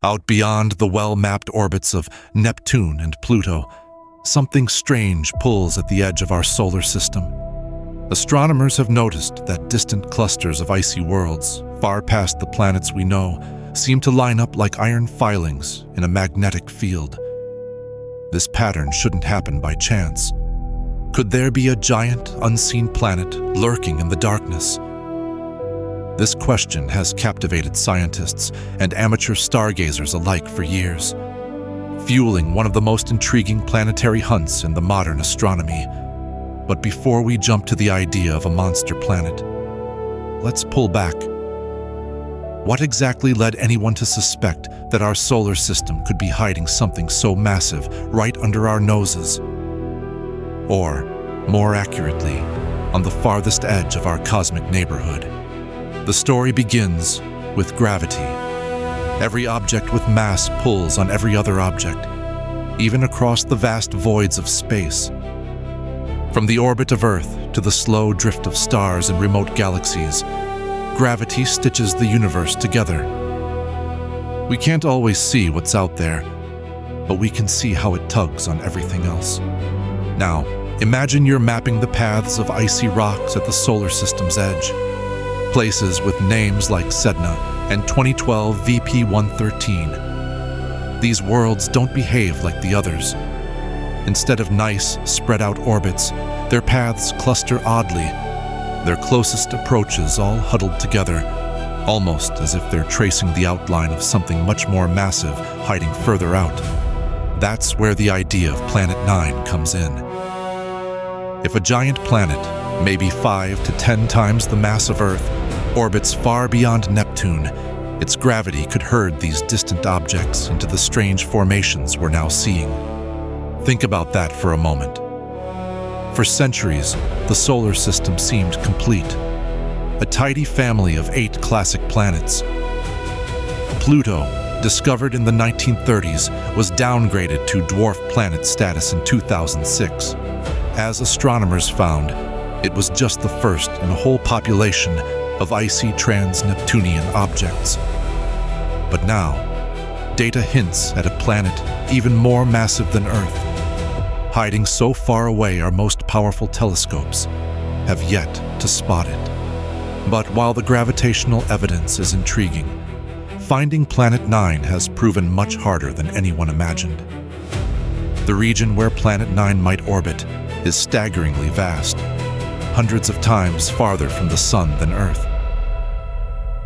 Out beyond the well-mapped orbits of Neptune and Pluto, something strange pulls at the edge of our solar system. Astronomers have noticed that distant clusters of icy worlds, far past the planets we know, seem to line up like iron filings in a magnetic field. This pattern shouldn't happen by chance. Could there be a giant, unseen planet lurking in the darkness? This question has captivated scientists and amateur stargazers alike for years, fueling one of the most intriguing planetary hunts in the modern astronomy. But before we jump to the idea of a monster planet, let's pull back. What exactly led anyone to suspect that our solar system could be hiding something so massive right under our noses? Or, more accurately, on the farthest edge of our cosmic neighborhood. The story begins with gravity. Every object with mass pulls on every other object, even across the vast voids of space. From the orbit of Earth to the slow drift of stars in remote galaxies, gravity stitches the universe together. We can't always see what's out there, but we can see how it tugs on everything else. Now, imagine you're mapping the paths of icy rocks at the solar system's edge. Places with names like Sedna and 2012 VP-113. These worlds don't behave like the others. Instead of nice, spread-out orbits, their paths cluster oddly, their closest approaches all huddled together, almost as if they're tracing the outline of something much more massive hiding further out. That's where the idea of Planet 9 comes in. If a giant planet, maybe 5 to 10 times the mass of Earth, orbits far beyond Neptune, its gravity could herd these distant objects into the strange formations we're now seeing. Think about that for a moment. For centuries, the solar system seemed complete. A tidy family of 8 classic planets. Pluto, discovered in the 1930s, was downgraded to dwarf planet status in 2006. As astronomers found, it was just the first in a whole population of icy trans-Neptunian objects. But now, data hints at a planet even more massive than Earth. Hiding so far away our most powerful telescopes have yet to spot it. But while the gravitational evidence is intriguing, finding Planet 9 has proven much harder than anyone imagined. The region where Planet 9 might orbit is staggeringly vast, hundreds of times farther from the Sun than Earth.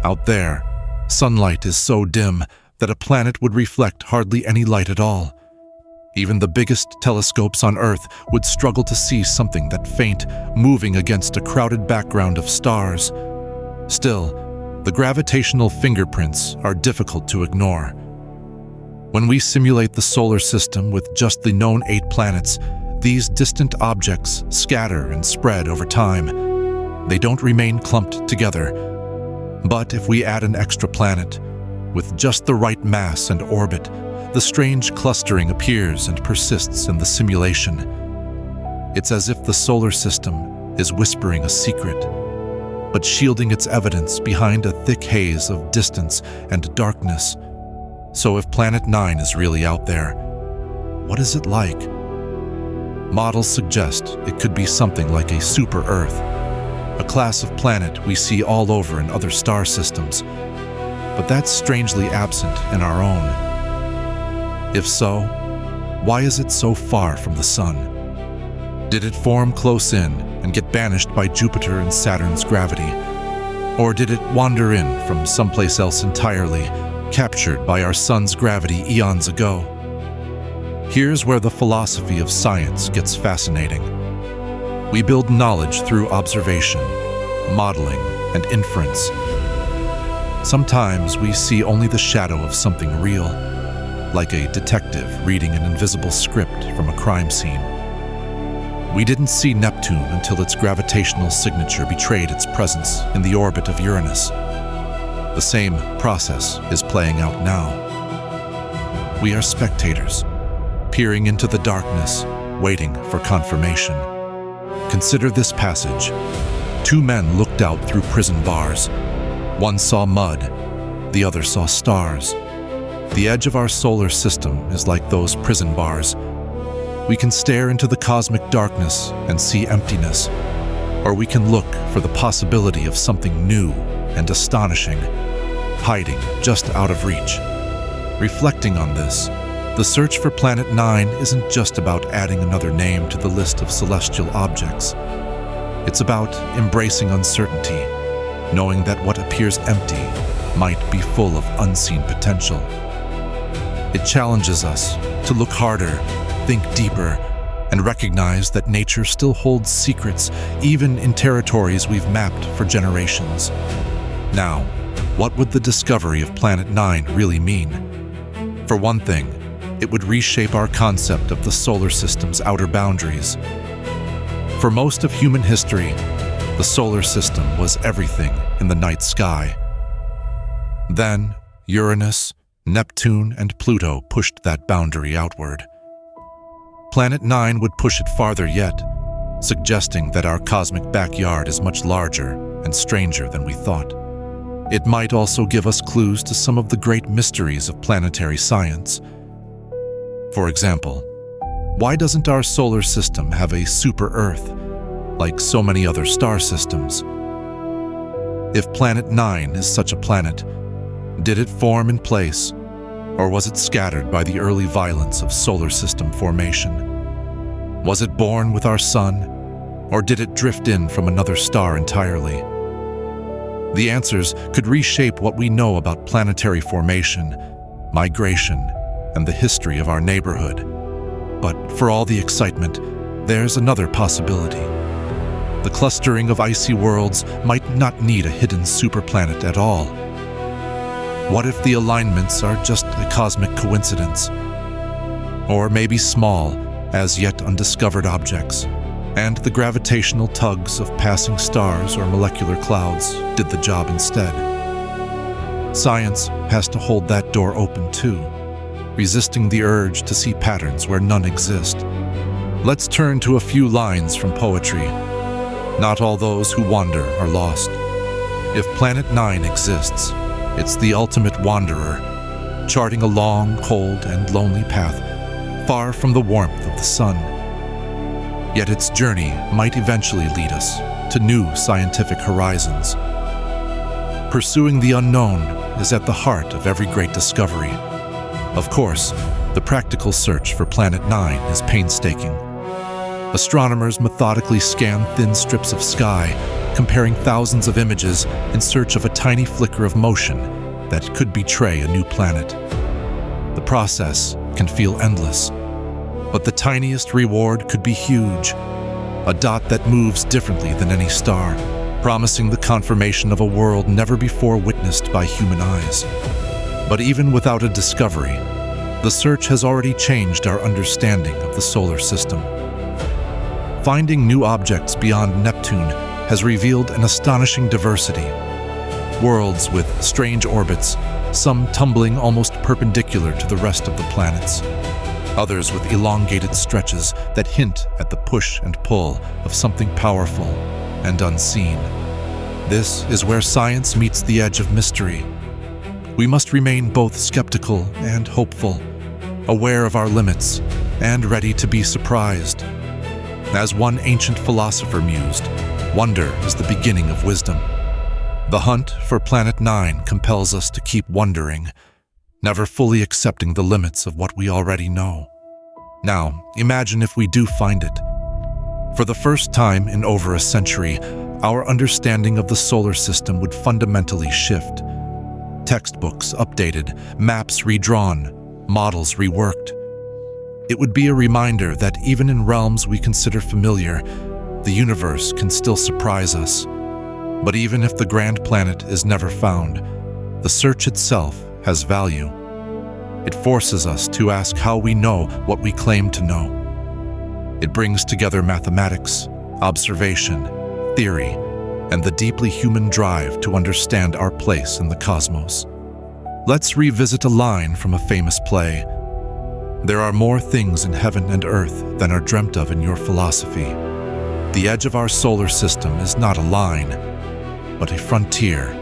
Out there, sunlight is so dim that a planet would reflect hardly any light at all. Even the biggest telescopes on Earth would struggle to see something that faint, moving against a crowded background of stars. Still, the gravitational fingerprints are difficult to ignore. When we simulate the solar system with just the known 8 planets, these distant objects scatter and spread over time. They don't remain clumped together. But if we add an extra planet, with just the right mass and orbit, the strange clustering appears and persists in the simulation. It's as if the solar system is whispering a secret, but shielding its evidence behind a thick haze of distance and darkness. So if Planet 9 is really out there, what is it like? Models suggest it could be something like a super-Earth, a class of planet we see all over in other star systems, but that's strangely absent in our own. If so, why is it so far from the Sun? Did it form close in and get banished by Jupiter and Saturn's gravity? Or did it wander in from someplace else entirely, captured by our Sun's gravity eons ago? Here's where the philosophy of science gets fascinating. We build knowledge through observation, modeling, and inference. Sometimes we see only the shadow of something real, like a detective reading an invisible script from a crime scene. We didn't see Neptune until its gravitational signature betrayed its presence in the orbit of Uranus. The same process is playing out now. We are spectators, peering into the darkness, waiting for confirmation. Consider this passage. 2 men looked out through prison bars. One saw mud, the other saw stars. The edge of our solar system is like those prison bars. We can stare into the cosmic darkness and see emptiness, or we can look for the possibility of something new and astonishing, hiding just out of reach. Reflecting on this, the search for Planet 9 isn't just about adding another name to the list of celestial objects. It's about embracing uncertainty, knowing that what appears empty might be full of unseen potential. It challenges us to look harder, think deeper, and recognize that nature still holds secrets even in territories we've mapped for generations. Now, what would the discovery of Planet 9 really mean? For one thing, it would reshape our concept of the solar system's outer boundaries. For most of human history, the solar system was everything in the night sky. Then, Uranus, Neptune, and Pluto pushed that boundary outward. Planet 9 would push it farther yet, suggesting that our cosmic backyard is much larger and stranger than we thought. It might also give us clues to some of the great mysteries of planetary science. For example, why doesn't our solar system have a super-Earth, like so many other star systems? If Planet 9 is such a planet, did it form in place, or was it scattered by the early violence of solar system formation? Was it born with our sun, or did it drift in from another star entirely? The answers could reshape what we know about planetary formation, migration, and the history of our neighborhood. But for all the excitement, there's another possibility. The clustering of icy worlds might not need a hidden superplanet at all. What if the alignments are just a cosmic coincidence? Or maybe small, as yet undiscovered objects, and the gravitational tugs of passing stars or molecular clouds did the job instead. Science has to hold that door open too, resisting the urge to see patterns where none exist. Let's turn to a few lines from poetry. Not all those who wander are lost. If Planet 9 exists, it's the ultimate wanderer, charting a long, cold, and lonely path, far from the warmth of the sun. Yet its journey might eventually lead us to new scientific horizons. Pursuing the unknown is at the heart of every great discovery. Of course, the practical search for Planet 9 is painstaking. Astronomers methodically scan thin strips of sky, comparing thousands of images in search of a tiny flicker of motion that could betray a new planet. The process can feel endless, but the tiniest reward could be huge, a dot that moves differently than any star, promising the confirmation of a world never before witnessed by human eyes. But even without a discovery, the search has already changed our understanding of the solar system. Finding new objects beyond Neptune has revealed an astonishing diversity. Worlds with strange orbits, some tumbling almost perpendicular to the rest of the planets, others with elongated stretches that hint at the push and pull of something powerful and unseen. This is where science meets the edge of mystery. We must remain both skeptical and hopeful, aware of our limits, and ready to be surprised. As one ancient philosopher mused, wonder is the beginning of wisdom. The hunt for Planet 9 compels us to keep wondering, never fully accepting the limits of what we already know. Now, imagine if we do find it. For the first time in over a century, our understanding of the solar system would fundamentally shift. Textbooks updated, maps redrawn, models reworked. It would be a reminder that even in realms we consider familiar, the universe can still surprise us. But even if the grand planet is never found, the search itself has value. It forces us to ask how we know what we claim to know. It brings together mathematics, observation, theory, and the deeply human drive to understand our place in the cosmos. Let's revisit a line from a famous play. There are more things in heaven and earth than are dreamt of in your philosophy. The edge of our solar system is not a line, but a frontier.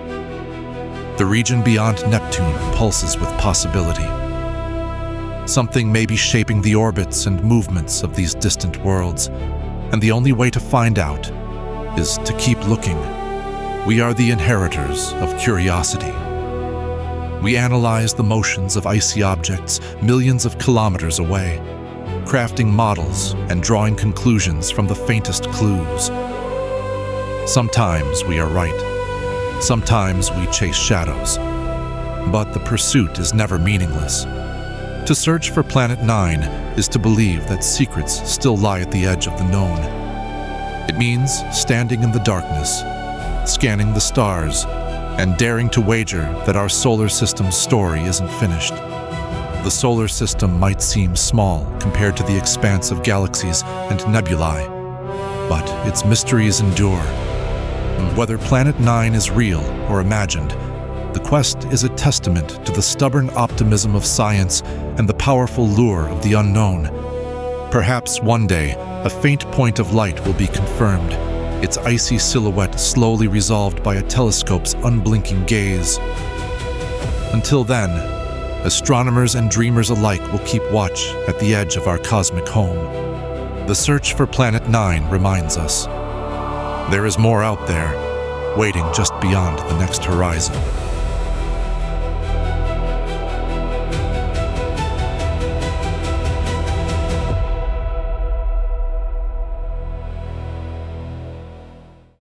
The region beyond Neptune pulses with possibility. Something may be shaping the orbits and movements of these distant worlds, and the only way to find out is to keep looking. We are the inheritors of curiosity. We analyze the motions of icy objects millions of kilometers away, crafting models and drawing conclusions from the faintest clues. Sometimes we are right. Sometimes we chase shadows. But the pursuit is never meaningless. To search for Planet 9 is to believe that secrets still lie at the edge of the known. It means standing in the darkness, scanning the stars, and daring to wager that our solar system's story isn't finished. The solar system might seem small compared to the expanse of galaxies and nebulae, but its mysteries endure. Whether Planet 9 is real or imagined, the quest is a testament to the stubborn optimism of science and the powerful lure of the unknown. Perhaps one day, a faint point of light will be confirmed, its icy silhouette slowly resolved by a telescope's unblinking gaze. Until then, astronomers and dreamers alike will keep watch at the edge of our cosmic home. The search for Planet 9 reminds us there is more out there, waiting just beyond the next horizon.